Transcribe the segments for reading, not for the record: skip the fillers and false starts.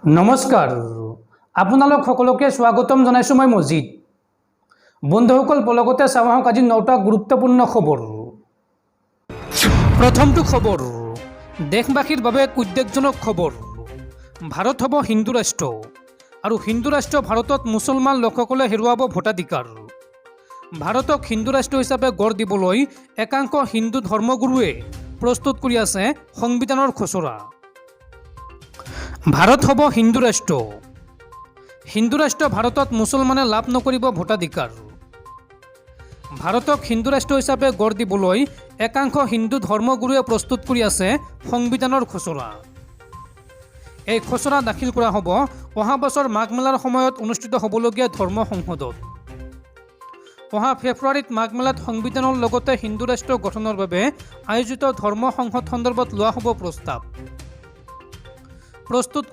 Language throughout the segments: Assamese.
নমস্কাৰ আপোনালোক সকলোকে স্বাগতম জনাইছোঁ মই মজিদ বন্ধুসকল পলকতে চাওঁ আহক আজি 9টা গুৰুত্বপূৰ্ণ খবৰ। প্ৰথমটো খবৰ দেশবাসীৰ বাবে এক উদ্বেগজনক খবৰ। ভাৰত হ'ব হিন্দু ৰাষ্ট্ৰ আৰু হিন্দু ৰাষ্ট্ৰ ভাৰতত মুছলমান লোকসকলে হেৰুৱাব ভোটাধিকাৰ। ভাৰতক হিন্দু ৰাষ্ট্ৰ হিচাপে গঢ় দিবলৈ একাংশ হিন্দু ধৰ্মগুৰুৱে প্ৰস্তুত কৰি আছে সংবিধানৰ খচৰা। ভাৰত হ'ব হিন্দু ৰাষ্ট্ৰ। হিন্দু ৰাষ্ট্ৰ ভাৰতত মুছলমানে লাভ নকৰিব ভোটাধিকাৰ। ভাৰতক হিন্দু ৰাষ্ট্ৰ হিচাপে গঢ় দিবলৈ একাংশ হিন্দু ধৰ্মগুৰুৱে প্ৰস্তুত কৰি আছে সংবিধানৰ খচৰা। এই খচৰা দাখিল কৰা হ'ব অহা বছৰ মাঘ মেলাৰ সময়ত অনুষ্ঠিত হ'বলগীয়া ধৰ্ম সংসদত। অহা ফেব্ৰুৱাৰীত মাঘ মেলাত সংবিধানৰ লগতে হিন্দু ৰাষ্ট্ৰ গঠনৰ বাবে আয়োজিত ধৰ্ম সংসদ সন্দৰ্ভত লোৱা হ'ব প্ৰস্তাৱ। প্ৰস্তুত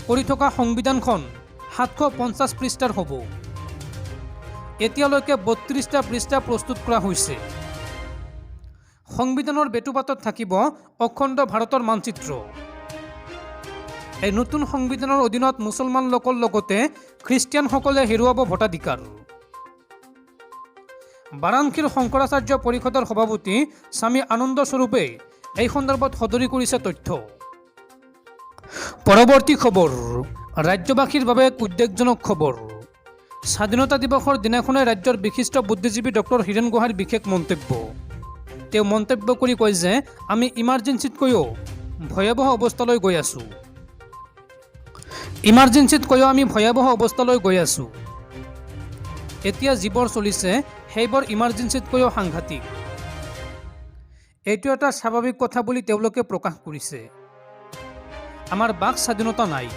কৰি থকা সংবিধানখন 750 পৃষ্ঠাৰ হ'ব। এতিয়ালৈকে 32টা পৃষ্ঠা প্ৰস্তুত কৰা হৈছে। সংবিধানৰ বেটুপাতত থাকিব অখণ্ড ভাৰতৰ মানচিত্ৰ। এই নতুন সংবিধানৰ অধীনত মুছলমান লোকৰ লগতে খ্ৰীষ্টিয়ানসকলে হেৰুৱাব ভোটাধিকাৰ। বাৰাণসীৰ শংকৰাচাৰ্য পৰিষদৰ সভাপতি স্বামী আনন্দ স্বৰূপে এই সন্দৰ্ভত সদৰি কৰিছে তথ্য। পৰৱৰ্তী খবৰ ৰাজ্যবাসীৰ বাবে এক উদ্বেগজনক খবৰ। স্বাধীনতা দিৱসৰ দিনাখনে ৰাজ্যৰ বিশিষ্ট বুদ্ধিজীৱী ডক্টৰ হীৰেণ গোহাঁইৰ বিশেষ মন্তব্য। তেওঁ মন্তব্য কৰি কয় যে আমি ইমাৰ্জেঞ্চিতকৈও ভয়াৱহ অৱস্থালৈ গৈ আছোঁ। আমি ভয়াৱহ অৱস্থালৈ গৈ আছোঁ। এতিয়া যিবোৰ চলিছে সেইবোৰ ইমাৰ্জেঞ্চিতকৈও সাংঘাতিক। এইটো এটা স্বাভাৱিক কথা বুলি তেওঁলোকে প্ৰকাশ কৰিছে। আমাৰ বাক স্বাধীনতা নাই,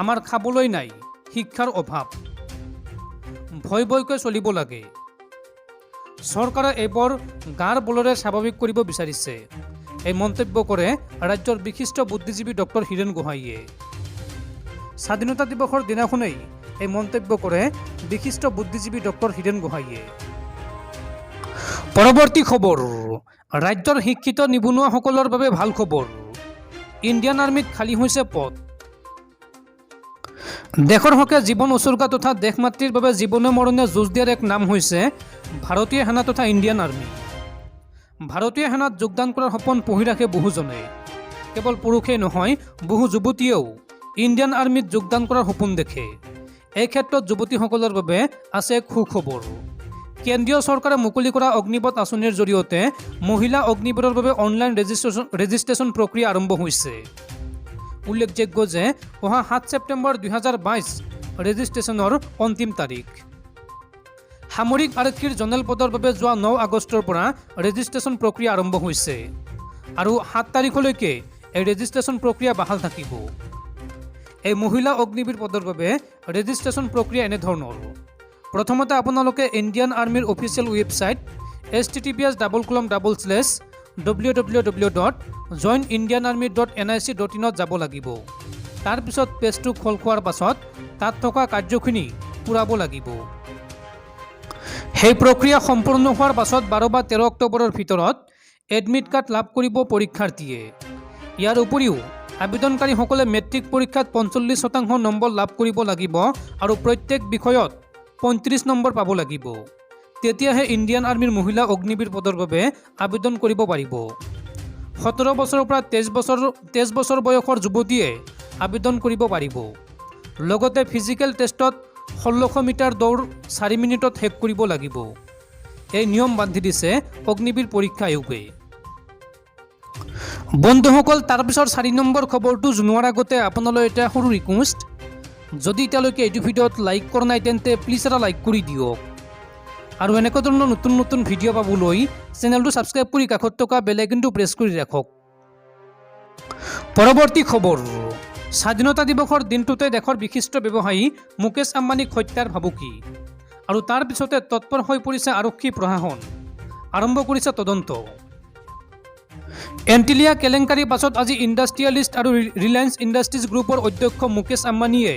আমাৰ খাবলৈ নাই, শিক্ষাৰ অভাৱ, ভয়কৈ চলিব লাগে। চৰকাৰে এইবোৰ গাৰ বলেৰে স্বাভাৱিক কৰিব বিচাৰিছে। এই মন্তব্য কৰে ৰাজ্যৰ বিশিষ্ট বুদ্ধিজীৱী ডক্টৰ হীৰেণ গোহাঁইয়ে। স্বাধীনতা দিৱসৰ দিনাখনেই এই মন্তব্য কৰে বিশিষ্ট বুদ্ধিজীৱী ডক্টৰ হীৰেণ গোহাঁইয়ে। পৰৱৰ্তী খবৰ ৰাজ্যৰ শিক্ষিত নিবনুৱাসকলৰ বাবে ভাল খবৰ। ইণ্ডিয়ান আৰ্মিত খালী হৈছে পদ। দেশৰ হকে জীৱন উচৰ্গা তথা দেশ মাতৃৰ বাবে জীৱনে মৰণে যুঁজ দিয়াৰ এক নাম হৈছে ভাৰতীয় সেনা তথা ইণ্ডিয়ান আৰ্মি। ভাৰতীয় সেনাত যোগদান কৰাৰ সপোন পুহি ৰাখে বহুজনে। কেৱল পুৰুষেই নহয়, বহু যুৱতীয়েও ইণ্ডিয়ান আৰ্মিত যোগদান কৰাৰ সপোন দেখে। এই ক্ষেত্ৰত যুৱতীসকলৰ বাবে আছে এক সুখবৰ। কেন্দ্ৰীয় চৰকাৰে মুকলি কৰা অগ্নিপথ আঁচনিৰ জৰিয়তে মহিলা অগ্নিবীৰৰ বাবে অনলাইন ৰেজিষ্ট্ৰেশ্যন প্ৰক্ৰিয়া আৰম্ভ হৈছে। উল্লেখযোগ্য যে অহা 7 ছেপ্টেম্বৰ 2022 ৰেজিষ্ট্ৰেশ্যনৰ অন্তিম তাৰিখ। সামৰিক আৰক্ষীৰ জনেৰেল পদৰ বাবে যোৱা 9 আগষ্টৰ পৰা ৰেজিষ্ট্ৰেশ্যন প্ৰক্ৰিয়া আৰম্ভ হৈছে আৰু 7 তাৰিখলৈকে এই ৰেজিষ্ট্ৰেশ্যন প্ৰক্ৰিয়া বাহাল থাকিব। এই মহিলা অগ্নিবীৰ পদৰ বাবে ৰেজিষ্ট্ৰেশ্যন প্ৰক্ৰিয়া এনেধৰণৰ। প্ৰথমতে আপোনালোকে ইণ্ডিয়ান আৰ্মিৰ অফিচিয়েল ৱেবছাইট https://www.joinindianarmy.nic.in যাব লাগিব। তাৰপিছত পেজটো খোল খোৱাৰ পাছত তাত থকা কাৰ্যখিনি পূৰাব লাগিব। সেই প্ৰক্ৰিয়া সম্পূৰ্ণ হোৱাৰ পাছত 12 বা 13 অক্টোবৰৰ ভিতৰত এডমিট কাৰ্ড লাভ কৰিব পৰীক্ষাৰ্থীয়ে। ইয়াৰ উপৰিও আবেদনকাৰীসকলে মেট্ৰিক পৰীক্ষাত 45% নম্বৰ লাভ কৰিব লাগিব আৰু প্ৰত্যেক বিষয়ত 35 নম্বৰ পাব লাগিব। তেতিয়াহে ইণ্ডিয়ান আৰ্মিৰ মহিলা অগ্নিবীৰ পদৰ বাবে আবেদন কৰিব পাৰিব। 17 বছৰৰ পৰা 23 বছৰ বয়সৰ যুৱতীয়ে আবেদন কৰিব পাৰিব। লগতে ফিজিকেল টেষ্টত 1600 মিটাৰ দৌৰ 4 মিনিটত শেষ কৰিব লাগিব। এই নিয়ম বান্ধি দিছে অগ্নিবীৰ পৰীক্ষা আয়োগে। বন্ধুসকল, তাৰপিছত 4 নম্বৰ খবৰটো জনোৱাৰ আগতে আপোনালৈ এটা সৰু ৰিকুৱেষ্ট, যদি এতিয়ালৈকে এইটো ভিডিঅ'ত লাইক কৰা নাই তেন্তে প্লিজ এটা লাইক কৰি দিয়ক আৰু এনেকুৱা ধৰণৰ নতুন নতুন ভিডিঅ' পাবলৈ চেনেলটো ছাবস্ক্ৰাইব কৰি কাষত থকা বেল আইকনটো প্ৰেছ কৰি ৰাখক। পৰৱৰ্তী খবৰ স্বাধীনতা দিৱসৰ দিনটোতে দেশৰ বিশিষ্ট ব্যৱসায়ী মুকেশ আম্বানীক হত্যাৰ ভাবুকি আৰু তাৰ পিছতে তৎপৰ হৈ পৰিছে আৰক্ষী প্ৰশাসন। আৰম্ভ কৰিছে তদন্ত। এণ্টিলিয়া কেলেংকাৰীৰ পাছত আজি ইণ্ডাষ্ট্ৰিয়েলিষ্ট আৰু ৰিলায়েন্স ইণ্ডাষ্ট্ৰিজ গ্ৰুপৰ অধ্যক্ষ মুকেশ আম্বানীয়ে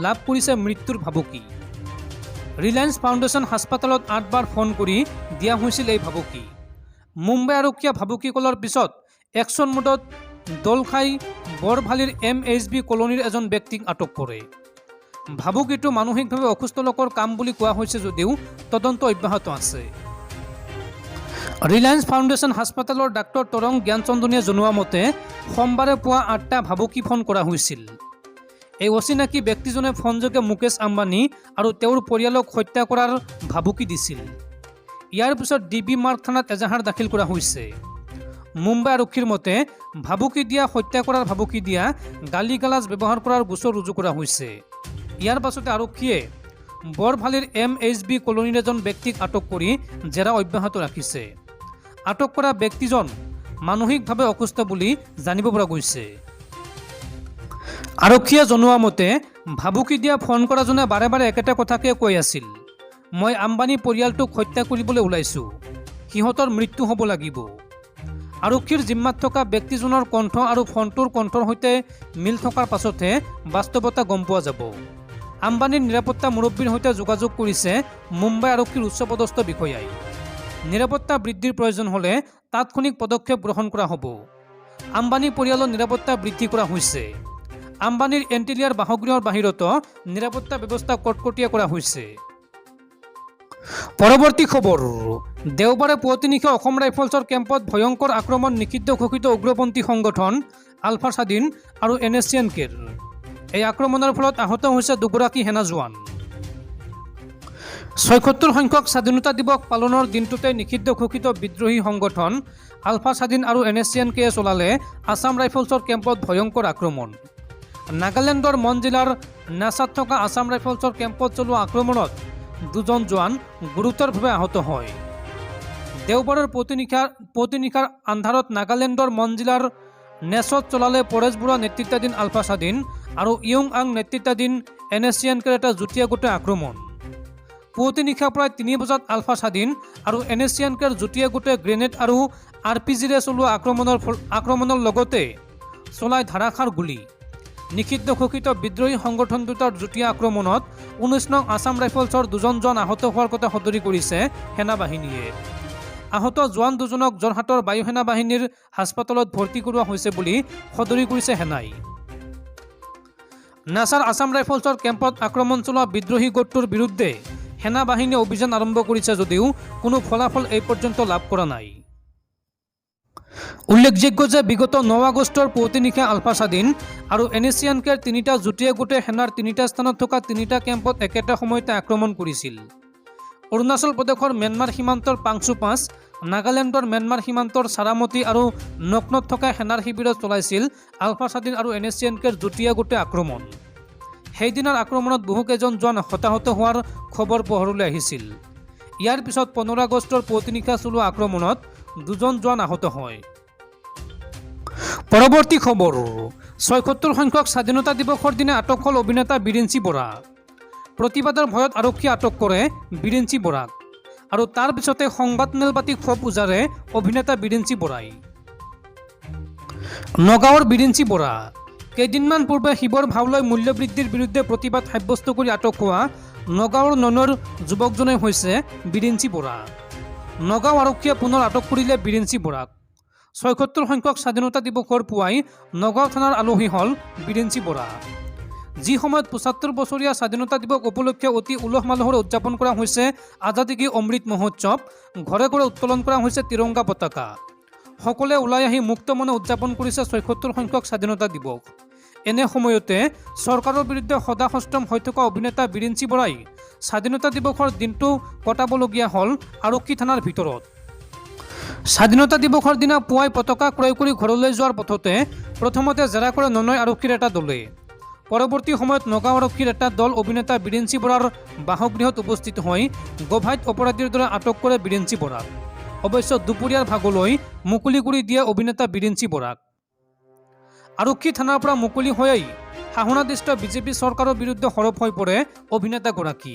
লাভ কৰিছে মৃত্যুৰ ভাবুকি। ৰিলায়েন্স ফাউণ্ডেশ্যন হাস্পাতালত 8 বাৰ ফোন কৰি দিয়া হৈছিল এই ভাবুকি। মুম্বাই আৰক্ষীয়ে ভাবুকি কলৰ পিছত একশ্যন মোডত দল খাই বৰভালিৰ MHB কলনীৰ এজন ব্যক্তিক আটক কৰে। ভাবুক এইটো মানসিকভাৱে অসুস্থ লোকৰ কাম বুলি কোৱা হৈছে যদিও তদন্ত অব্যাহত আছে। ৰিলায়েন্স ফাউণ্ডেশ্যন হাস্পতালৰ ডাক্তৰ তৰং জ্ঞানচন্দনীয়ে জনোৱা মতে সোমবাৰে পুৱা 8টা ভাবুকি ফোন কৰা হৈছিল। এই অচিনাকি ব্যক্তিজনে ফোনযোগে মুকেশ আম্বানী আৰু তেওঁৰ পৰিয়ালক হত্যা কৰাৰ ভাবুকি দিছিল। ইয়াৰ পিছত DB মাৰ্গ থানাত এজাহাৰ দাখিল কৰা হৈছে। মুম্বাই আৰক্ষীৰ মতে ভাবুকি দিয়া, হত্যা কৰাৰ ভাবুকি দিয়া, গালি গালাজ ব্যৱহাৰ কৰাৰ গোচৰ ৰুজু কৰা হৈছে। ইয়াৰ পাছতে আৰক্ষীয়ে বৰভালিৰ MHB কলনীৰ এজন ব্যক্তিক আটক কৰি জেৰা অব্যাহত ৰাখিছে। আটক কৰা ব্যক্তিজন মানসিকভাৱে অসুস্থ বুলি জানিব পৰা গৈছে। আৰক্ষীয়ে জনোৱা মতে ভাবুকি দিয়া ফোন কৰাজনে বাৰে বাৰে একেটা কথাকে কৈ আছিল, মই আম্বানী পৰিয়ালটোক হত্যা কৰিবলৈ ওলাইছোঁ, সিহঁতৰ মৃত্যু হ'ব লাগিব। আৰক্ষীৰ জিম্মাত থকা ব্যক্তিজনৰ কণ্ঠ আৰু ফোনটোৰ কণ্ঠৰ সৈতে মিল থকাৰ পাছতহে বাস্তৱতা গম পোৱা যাব। আম্বানীৰ নিৰাপত্তা মুৰব্বীৰ সৈতে যোগাযোগ কৰিছে মুম্বাই আৰক্ষীৰ উচ্চপদস্থ বিষয়াই। নিৰাপত্তা বৃদ্ধিৰ প্ৰয়োজন হ'লে তাৎক্ষণিক পদক্ষেপ গ্ৰহণ কৰা হ'ব। আম্বানী পৰিয়ালৰ নিৰাপত্তা বৃদ্ধি কৰা হৈছে। আম্বানীৰ এণ্টিলিয়াৰ বাসগৃহৰ বাহিৰতো নিৰাপত্তা ব্যৱস্থা কটকটীয়া কৰা হৈছে। পৰৱৰ্তী খবৰ, দেওবাৰে পুৱতি নিশা অসম ৰাইফলছৰ কেম্পত ভয়ংকৰ আক্ৰমণ নিষিদ্ধ ঘোষিত উগ্ৰপন্থী সংগঠন আলফা স্বাধীন আৰু NSCNKৰ। এই আক্ৰমণৰ ফলত আহত হৈছে দুগৰাকী সেনা জোৱান। ৭৬ সংখ্যক স্বাধীনতা দিৱস পালনৰ দিনটোতে নিষিদ্ধ ঘোষিত বিদ্ৰোহী সংগঠন আলফা স্বাধীন আৰু NSCNK চলালে আছাম ৰাইফলছৰ কেম্পত ভয়ংকৰ আক্ৰমণ। নাগালেণ্ডৰ মন জিলাৰ নাচাত থকা আছাম ৰাইফলছৰ কেম্পত চলোৱা আক্ৰমণত দুজন জোৱান গুৰুতৰভাৱে আহত হয়। দেওবাৰৰ পুৱতি নিশাৰ আন্ধাৰত নাগালেণ্ডৰ মন জিলাৰ নেচত চলালে পৰেশ বৰুৱা নেতৃত্বাধীন আলফা স্বাধীন আৰু ইয়ং আং নেতৃত্বাধীন NSCNKৰ এটা যুটীয়া গোটে আক্ৰমণ। পুৱতি নিশা প্ৰায় 3 বজাত আলফা স্বাধীন আৰু NSCNKৰ যুটীয়া গোটে গ্ৰেনেড আৰু RPGৰে চলোৱা আক্ৰমণৰ লগতে চলাই ধাৰাসাৰ গুলী। নিষিদ্ধ ঘোষিত বিদ্ৰোহী সংগঠন দুটাৰ যুটীয়া আক্ৰমণত 19 নং আছাম ৰাইফলছৰ দুজন জোৱান আহত হোৱাৰ কথা সদৰি কৰিছে সেনাবাহিনীয়ে। আহত জোৱান দুজনক যোৰহাটৰ বায়ু সেনা বাহিনীৰ হাস্পতালত ভৰ্তি কৰোৱা হৈছে বুলি সদৰি কৰিছে সেনাই। নাছাৰ আছাম ৰাইফলছৰ কেম্পত আক্ৰমণ চলোৱা বিদ্ৰোহী গোটটোৰ বিৰুদ্ধে সেনা বাহিনীয়ে অভিযান আৰম্ভ কৰিছে যদিও কোনো ফলাফল এই পৰ্যন্ত লাভ কৰা নাই। উল্লেখযোগ্য যে বিগত 9 আগষ্টৰ পুৱতি নিশা আলফা স্বাধীন আৰু NSCNKৰ 3টা যুটীয়া গোটে সেনাৰ 3টা স্থানত থকা 3টা কেম্পত একেটা সময়তে আক্ৰমণ কৰিছিল। অৰুণাচল প্ৰদেশৰ ম্যানমাৰ সীমান্তৰ পাংচু পাছ, নাগালেণ্ডৰ ম্যানমাৰ সীমান্তৰ চাৰামতি আৰু নকনত থকা সেনাৰ শিবিৰত চলাইছিল আলফা স্বাধীন আৰু NSCNKৰ যুটীয়া গোটে আক্ৰমণ। সেইদিনাৰ আক্ৰমণত বহুকেইজন জোৱান হতাহত হোৱাৰ খবৰ পোহৰলৈ আহিছিল। ইয়াৰ পিছত 15 আগষ্টৰ পুৱতি নিশা চলোৱা আক্ৰমণত 2জন জোৱান আহত হয়। পৰৱৰ্তী খবৰ, ৭৬ সংখ্যক স্বাধীনতা দিৱসৰ দিনা আটক হ'ল অভিনেতা বিৰিঞ্চি বৰা। প্ৰতিবাদৰ ভয়ত আৰক্ষীয়ে আটক কৰে বিৰিঞ্চি বৰাক আৰু তাৰ পিছতে সংবাদমেল পাতি ক্ষোভ উজাৰে অভিনেতা বিৰিঞ্চি বৰাই। নগাঁৱৰ বিৰিঞ্চি বৰা কেইদিনমান পূৰ্বে শিৱৰ ভাওলৈ মূল্যবৃদ্ধিৰ বিৰুদ্ধে প্ৰতিবাদ সাব্যস্ত কৰি আটক হোৱা নগাঁৱৰ ননৰ যুৱকজনে হৈছে বিৰিঞ্চি বৰা। নগাঁও আৰক্ষীয়ে পুনৰ আটক কৰিলে বিৰিঞ্চি বৰাক। ৭৬ সংখ্যক স্বাধীনতা দিৱসৰ পুৱাই নগাঁও থানাৰ আলহী হ'ল বিৰিঞ্চি বৰা। যি সময়ত ৭৫ বছৰীয়া স্বাধীনতা দিৱস উপলক্ষে অতি উলহ মালহেৰে উদযাপন কৰা হৈছে আজাদী কি অমৃত মহোৎসৱ, ঘৰে ঘৰে উত্তোলন কৰা হৈছে তিৰংগা পতাকা। সকলোৱে ওলাই আহি মুক্ত মনে উদযাপন কৰিছে ৭৬ সংখ্যক স্বাধীনতা দিৱস। এনে সময়তে চৰকাৰৰ বিৰুদ্ধে সদাসষ্টম হৈ থকা অভিনেতা বিৰিঞ্চি বৰাই স্বাধীনতা দিৱসৰ দিনটো কটাবলগীয়া হ'ল আৰক্ষী থানাৰ ভিতৰত। স্বাধীনতা দিৱসৰ দিনা পুৱাই পতাকা ক্ৰয় কৰি ঘৰলৈ যোৱাৰ পথতে প্ৰথমতে জেৰা কৰে ননৈ আৰক্ষীৰ এটা দলে। পৰৱৰ্তী সময়ত নগাঁও আৰক্ষীৰ এটা দল অভিনেতা বিৰিঞ্চি বৰাৰ বাসগৃহত উপস্থিত হৈ গভাইত অপৰাধীৰ দৰে আটক কৰে বিৰিঞ্চি বৰাক। অৱশ্যে দুপৰীয়াৰ ভাগলৈ মুকলি কৰি দিয়ে অভিনেতা বিৰিঞ্চি বৰাক। আৰক্ষী থানাৰ পৰা মুকলি হৈয়ে শাসনাধিষ্ঠ বিজেপি চৰকাৰৰ বিৰুদ্ধে সৰব হৈ পৰে অভিনেতাগৰাকী।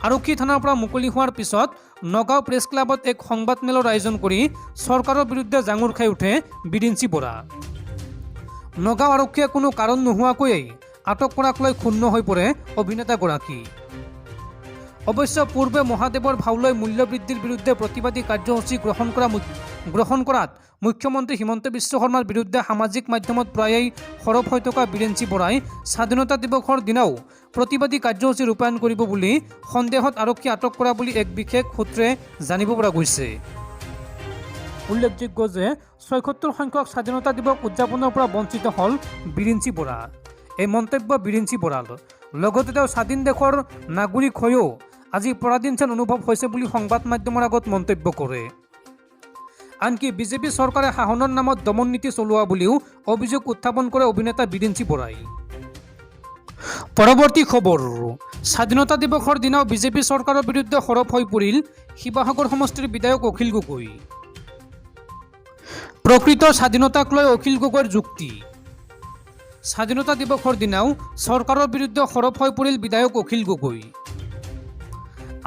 আৰক্ষী থানাৰ পৰা মুকলি হোৱাৰ পিছত নগাঁও প্ৰেছ ক্লাবত এক সংবাদমেলৰ আয়োজন কৰি চৰকাৰৰ বিৰুদ্ধে জাঙুৰ খাই উঠে বিৰিঞ্চি বৰা। নগাঁও আৰক্ষীয়ে কোনো কাৰণ নোহোৱাকৈয়ে আটক কৰাক লৈ ক্ষুণ্ণ হৈ পৰে অভিনেতাগৰাকী। অৱশ্য পূৰ্বে মহাদেৱৰ ভাওলৈ মূল্য বৃদ্ধিৰ বিৰুদ্ধে প্ৰতিবাদী কাৰ্যসূচী গ্ৰহণ কৰাত মুখ্যমন্ত্ৰী হিমন্ত বিশ্ব শৰ্মাৰ বিৰুদ্ধে সামাজিক মাধ্যমত প্ৰায়েই সৰব হৈ থকা বীৰেন সিং বৰাই স্বাধীনতা দিৱসৰ দিনাও প্ৰতিবাদী কাৰ্যসূচী ৰূপায়ণ কৰিব বুলি সন্দেহত আৰক্ষী আটক কৰা বুলি এক বিশেষ সূত্ৰে জানিব পৰা গৈছে। উল্লেখযোগ্য যে ৭৬ সংখ্যক স্বাধীনতা দিৱস উদযাপনৰ পৰা বঞ্চিত হ'ল বীৰেন সিং বৰা। এই মন্তব্য বীৰেন সিং বৰাৰ লগতে তেওঁ স্বাধীন দেশৰ নাগৰিক হৈও আজি পৰাধীন যেন অনুভৱ হৈছে বুলি সংবাদ মাধ্যমৰ আগত মন্তব্য কৰে। আনকি বিজেপি চৰকাৰে শাসনৰ নামত দমন নীতি চলোৱা বুলিও অভিযোগ উত্থাপন কৰে অভিনেতা বীৰেন সিং বৰাই। পৰৱৰ্তী খবৰ, স্বাধীনতা দিৱসৰ দিনাও বিজেপি চৰকাৰৰ বিৰুদ্ধে সৰব হৈ পৰিল শিৱসাগৰ সমষ্টিৰ বিধায়ক অখিল গগৈ। প্ৰকৃত স্বাধীনতাক লৈ অখিল গগৈৰ যুক্তি। স্বাধীনতা দিৱসৰ দিনাও চৰকাৰৰ বিৰুদ্ধে সৰব হৈ পৰিল বিধায়ক অখিল গগৈ।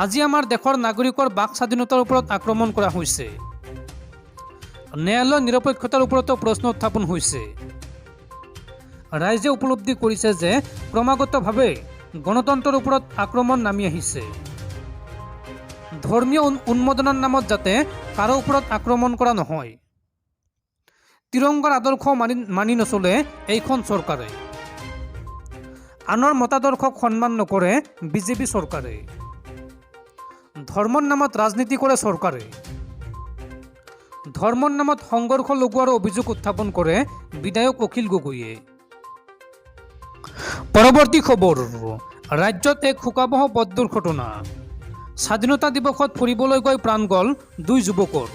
আজি আমাৰ দেশৰ নাগৰিকৰ বাক স্বাধীনতাৰ ওপৰত আক্ৰমণ কৰা হৈছে। ন্যায়ালয়ৰ নিৰপেক্ষতাৰ ওপৰতো প্ৰশ্ন উত্থাপন হৈছে। ৰাইজে উপলব্ধি কৰিছে যে ক্ৰমাগতভাৱে গণতন্ত্ৰৰ ওপৰত আক্ৰমণ নামি আহিছে। ধৰ্মীয় উন্মোদনৰ নামত যাতে কাৰো ওপৰত আক্ৰমণ কৰা নহয়। তিৰংগাৰ আদৰ্শ মানি নচলে এইখন চৰকাৰে। আনৰ মতাদৰ্শক সন্মান নকৰে বিজেপি চৰকাৰে। ধৰ্মৰ নামত ৰাজনীতি কৰে চৰকাৰে। ধৰ্মৰ নামত সংঘৰ্ষ লগোৱাৰ অভিযোগ উত্থাপন কৰে বিধায়ক অখিল গগৈয়ে। পৰৱৰ্তী খবৰ, ৰাজ্যত এক শোকাবহ পথ দুৰ্ঘটনা। স্বাধীনতা দিৱসত ফুৰিবলৈ গৈ প্ৰাণ গ'ল 2 যুৱকৰ।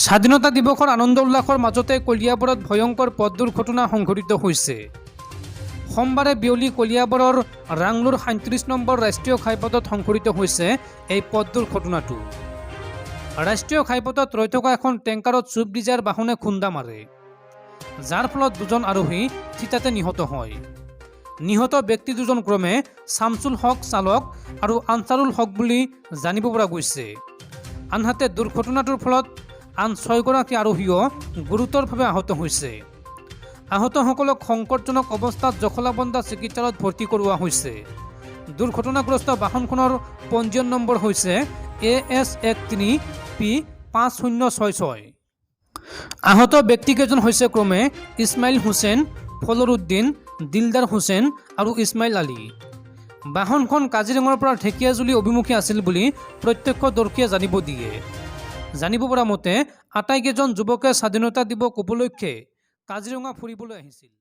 স্বাধীনতা দিৱসৰ আনন্দ উল্লাসৰ মাজতে কলিয়াবৰত ভয়ংকৰ পথ দুৰ্ঘটনা সংঘটিত হৈছে। সোমবাৰে বিয়লি কলিয়াবৰৰ ৰাংলুৰ ৩৭ নম্বৰ ৰাষ্ট্ৰীয় ঘাইপথত সংঘটিত হৈছে এই পথ দুৰ্ঘটনাটো। ৰাষ্ট্ৰীয় ঘাইপথত ৰৈ থকা এখন টেংকাৰত ছুইফ্ট ডিজায়াৰ বাহনে খুন্দা মাৰে, যাৰ ফলত 2জন আৰোহী থিতাতে নিহত হয়। নিহত ব্যক্তি 2জন ক্ৰমে শামছুল হক চালক আৰু আনচাৰুল হক বুলি জানিব পৰা গৈছে। আনহাতে দুৰ্ঘটনাটোৰ ফলত আন 6গৰাকী আৰোহীও গুৰুতৰভাৱে আহত হৈছে। আহতসকলক সংকটজনক অৱস্থাত জখলাবন্দা চিকিৎসালয়ত ভৰ্তি কৰোৱা হৈছে। দুৰ্ঘটনাগ্ৰস্ত বাহনখনৰ পঞ্জীয়ন নম্বৰ হৈছে AS13P5066। আহত ব্যক্তিকেইজন হৈছে ক্ৰমে ইছমাইল হুছেইন, ফলৰুদ্দিন, দিলদাৰ হুছেইন আৰু ইছমাইল আলী। বাহনখন কাজিৰঙাৰ পৰা ঢেকীয়াজুলি অভিমুখী আছিল বুলি প্ৰত্যক্ষদৰ্শীয়ে জানিব পৰা মতে আটাইকেইজন যুৱকে স্বাধীনতা দিৱস উপলক্ষে কাজিৰঙা ফুৰিবলৈ আহিছিল।